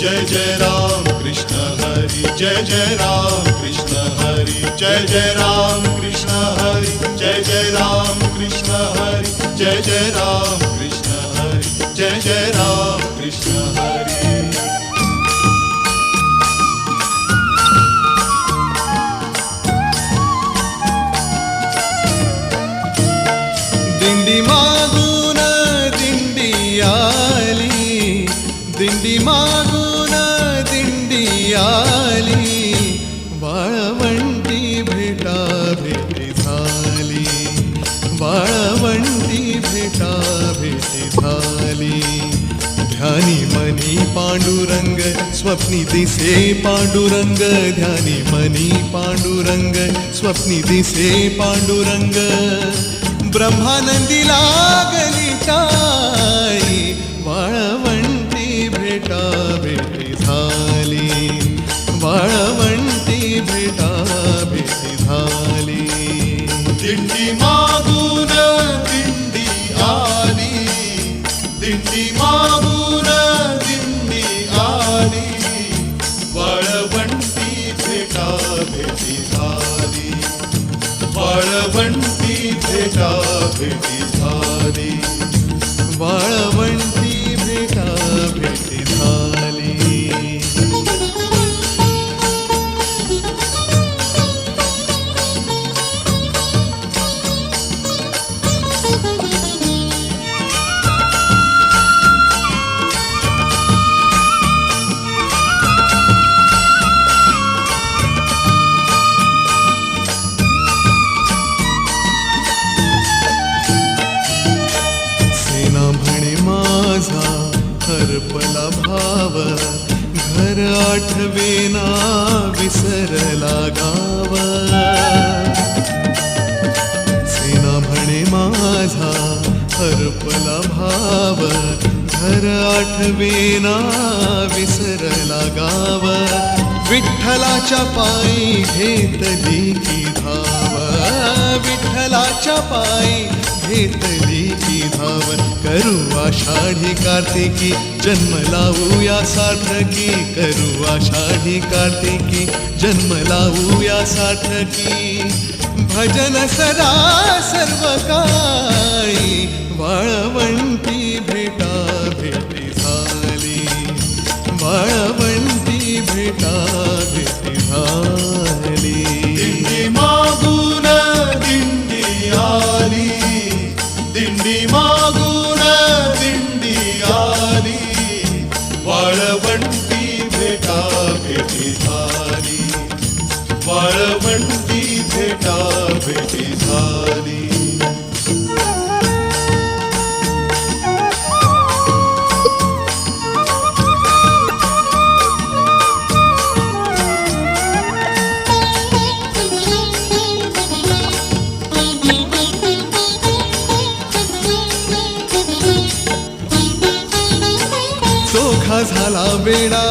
जय जय राम कृष्ण हरि जय जय राम कृष्ण हरि जय जय राम कृष्ण हरि जय जय राम कृष्ण हरि जय जय राम कृष्ण हरि जय जय राम कृष्ण हरि दिंडी मागून दिंडी आली, दिंडी मागून दिंडी आली, वाळवंटी भेटा भेटी झाली, वाळवंटी भेटा भेटी झाली. ध्यानी मनी पांडुरंग स्वप्नी दिसे पांडुरंग, ध्यानी मनी पांडुरंग स्वप्नी दिसे पांडुरंग. ब्रह्मानंदी लागली टाळी, वाळवंटी भेटा भेटी झाली, वाळवंटी भेटा भेटी झाली. दिंडी मागून दिंडी आली, दिंडी मागून दिंडी आली, वाळवंटी भेटा भेटी झाली, वाळवंटी भेटा भेटी झाली, वाळवंटी भेटा भेटी झाली. हरपला भाव घर आठवेना विसरला गाव. सेना म्हणे माझा हरपला भाव घर आठवेना विसरला गाव. विठ्ठलाच्या पायी घेतली की धाव, विठ्ठलाच्या पायी घेतली की धाव. करू आषाढी कार्तिकी जन्म लावूया सार्थकी, करू आषाढी कार्तिकी जन्म लावूया सार्थकी. भजन सदा सर्व काळी, वाळवंटी भेटा भेटी झाली, वाळवंटी भेटा भेटी झाली. दिंडी मागून दिंडी आली, दिंडी मागून दिंडी आली, वाळवंटी भेटा भेटी झाली, वाळवंटी भेटा भेटी झाली. चोखा झाला बेडा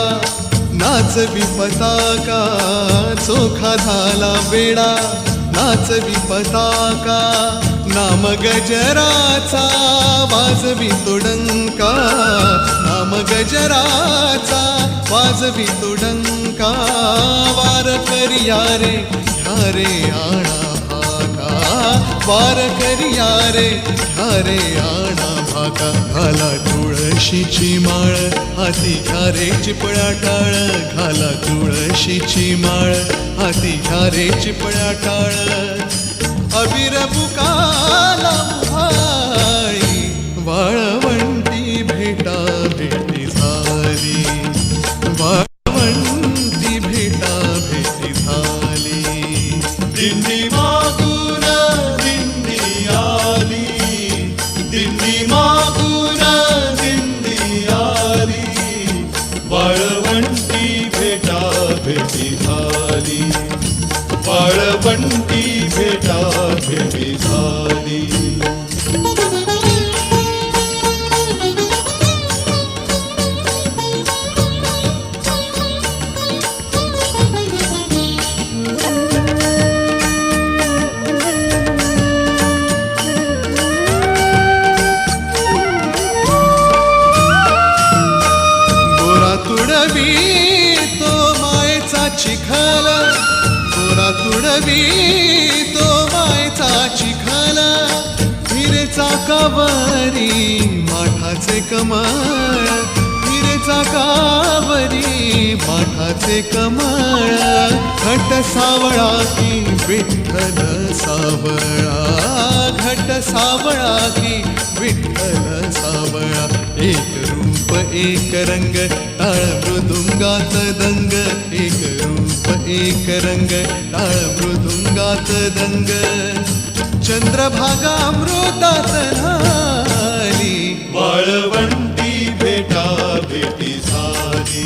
नाचवी पताका, चोखा झाला बेडा नाचवी पताका. नाम गजराचा वाजवी तुडंका, नाम गजराचा वाजवी तुडंका. वार करिया रे घ्या रे आणा भाका, वार करिया रे घ्या रे आणा भाका. घाला तुळशीची माळ हाती घ्या रे चिपळ्या टाळ, घाला तुळशीची माळ हाती घ्या रे चिपळ्या टाळ. अबीर बुकाला भाई, वाळवंटी भेटा भेटी झाली, वाळवंटी भेटा भेटी झाली. दिंडी मागून दिंडी आली, दिंडी मागून दिंडी आली, वाळवंटी भेटा भेटी झाली, वाळवंटी भेटा भेटी झाली. चवी तो मायचा चिखला, हिरे चाकावरी माठाचे कमळ, हिरे चाकावरी माठाचे कमळ. घट सावळा की विठ्ठल सावळा, घट सावळा की विठ्ठल सावळा. एक रूप एक रंग टाळ मृदुंगात दंग, एक रूप एक रंग टाळ मृदुंगात दंग. चंद्रभागा अमृतात न्हाली, वाळवंटी भेटा भेटी झाली,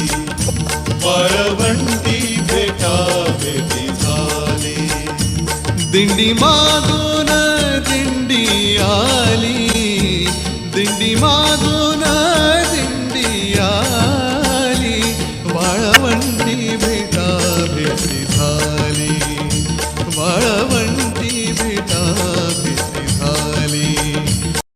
वाळवंटी भेटा भेटी झाली. दिंडी मागून दिंडी आली, दिंडी मागून दिंडी आली.